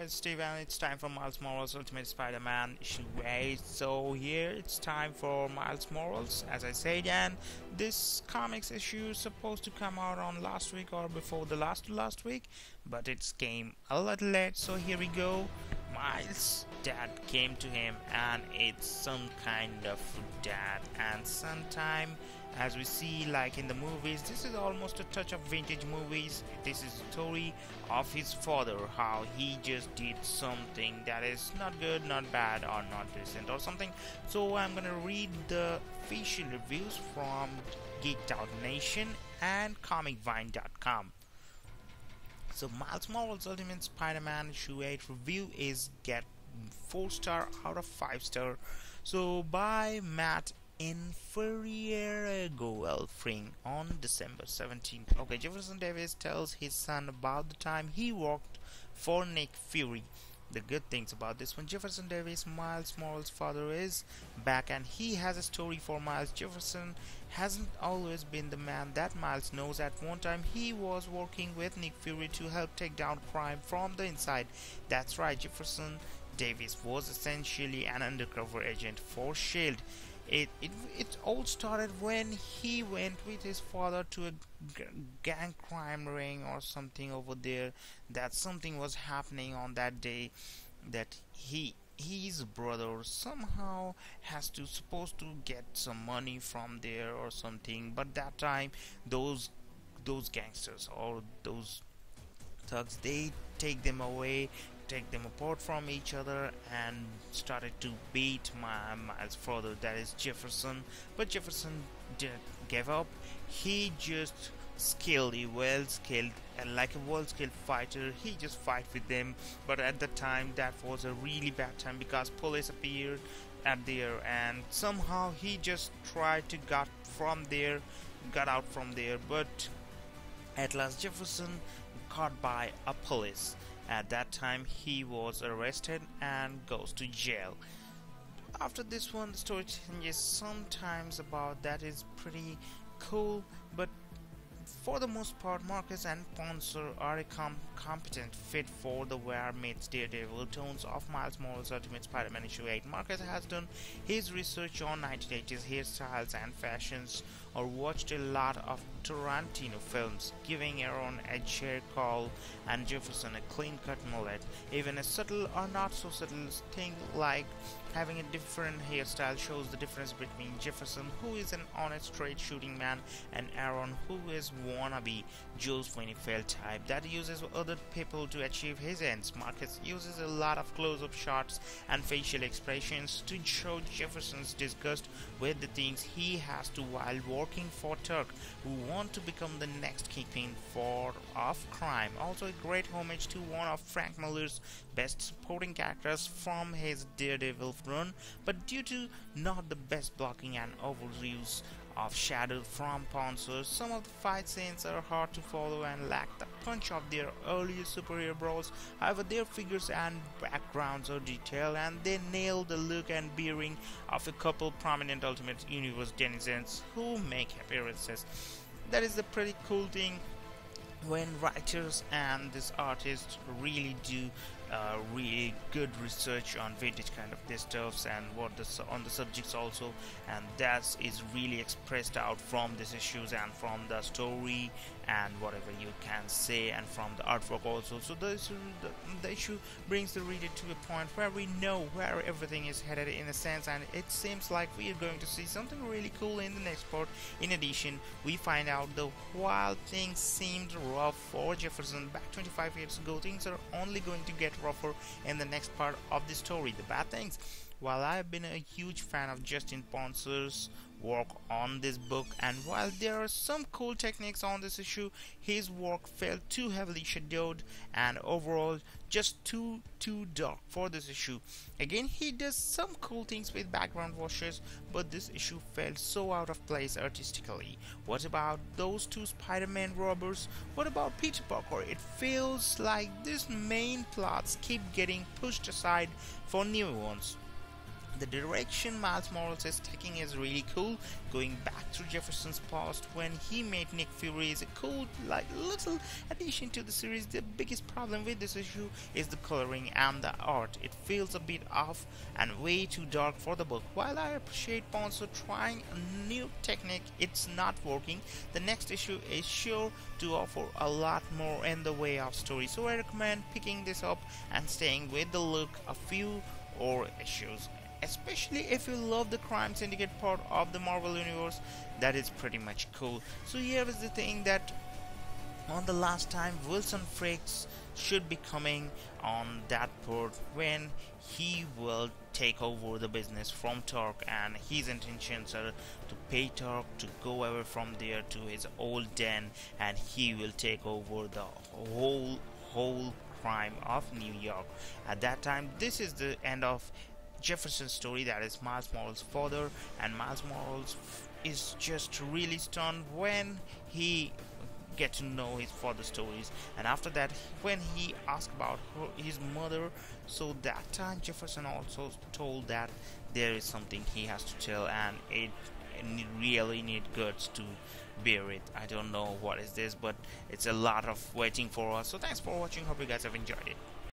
it's Steve and it's time for Miles Morales Ultimate Spider-Man issue 8. So here it's time for Miles Morales, as I said, and this comics issue is supposed to come out on last week or before the last week, but it came a little late, so here we go. Miles' dad came to him, and it's some kind of dad and sometime, as we see like in the movies, this is almost a touch of vintage movies. This is a story of his father, how he just did something that is not good, not bad, or not decent or something. So I'm gonna read the official reviews from Geeked Nation and comicvine.com. So Miles Morales Ultimate Spider-Man issue 8 review is get 4 star out of 5 star. So by Matt Inferiorego Elfring on December 17th. Okay, Jefferson Davis tells his son about the time he worked for Nick Fury. The good things about this one, Jefferson Davis, Miles Morales' father, is back and he has a story for Miles. Jefferson hasn't always been the man that Miles knows. At one time he was working with Nick Fury to help take down crime from the inside. That's right, Jefferson Davis was essentially an undercover agent for S.H.I.E.L.D. It all started when he went with his father to a gang crime ring or something over there. That something was happening on that day, that his brother somehow has to supposed to get some money from there or something. But that time those gangsters or those thugs, they take them away, take them apart from each other, and started to beat Miles further, that is Jefferson. But Jefferson didn't give up. He just skilled, like a well-skilled fighter. He just fight with them. But at the time, that was a really bad time because police appeared at there, and somehow he just tried to got out from there. But at last, Jefferson caught by a police. At that time he was arrested and goes to jail. After this one, the story changes sometimes about that is pretty cool, but for the most part, Marcus and Poncer are a competent fit for the Where meets Daredevil tones of Miles Morales Ultimate Spider-Man issue 8. Marcus has done his research on 1980s hairstyles and fashions, or watched a lot of Tarantino films, giving Aaron a chair call and Jefferson a clean-cut mullet. Even a subtle or not so subtle thing like having a different hairstyle shows the difference between Jefferson, who is an honest straight shooting man, and Aaron, who is wannabe Joe Sweeneyfield type that uses other people to achieve his ends. Marcus uses a lot of close-up shots and facial expressions to show Jefferson's disgust with the things he has to while working for Turk, who want to become the next kingpin of crime. Also a great homage to one of Frank Miller's best supporting characters from his Daredevil run, but due to not the best blocking and overuse of shadow from Poncer, some of the fight scenes are hard to follow and lack the punch of their earlier superhero brawls. However, their figures and backgrounds are detailed, and they nail the look and bearing of a couple prominent Ultimate Universe denizens who make appearances. That is the pretty cool thing when writers and this artist really do really good research on vintage kind of this stuffs and on the subjects also, and that is really expressed out from these issues and from the story and whatever you can say, and from the artwork also. So the issue brings the reader to a point where we know where everything is headed in a sense, and it seems like we are going to see something really cool in the next part. In addition, we find out that while things seemed rough for Jefferson back 25 years ago, things are only going to get rougher in the next part of the story. The bad things. While I have been a huge fan of Justin Poncer's work on this book, and while there are some cool techniques on this issue, his work felt too heavily shadowed and overall just too dark for this issue. Again, he does some cool things with background washes, but this issue felt so out of place artistically. What about those two Spider-Man robbers? What about Peter Parker? It feels like these main plots keep getting pushed aside for new ones. The direction Miles Morales is taking is really cool. Going back through Jefferson's past when he met Nick Fury is a cool, little addition to the series. The biggest problem with this issue is the coloring and the art. It feels a bit off and way too dark for the book. While I appreciate Ponzo trying a new technique, it's not working. The next issue is sure to offer a lot more in the way of story, so I recommend picking this up and staying with the look a few or issues, especially if you love the crime syndicate part of the Marvel universe. That is pretty much cool. So here is the thing, that on the last time Wilson Frakes should be coming on that part when he will take over the business from Turk, and his intentions are to pay Turk to go away from there to his old den, and he will take over the whole crime of New York. At that time, this is the end of Jefferson's story, that is Miles Morales' father, and Miles Morales is just really stunned when he get to know his father's stories, and after that when he asked about his mother, so that time Jefferson also told that there is something he has to tell, and it really need guts to bear it. I don't know what is this, but it's a lot of waiting for us. So thanks for watching, hope you guys have enjoyed it.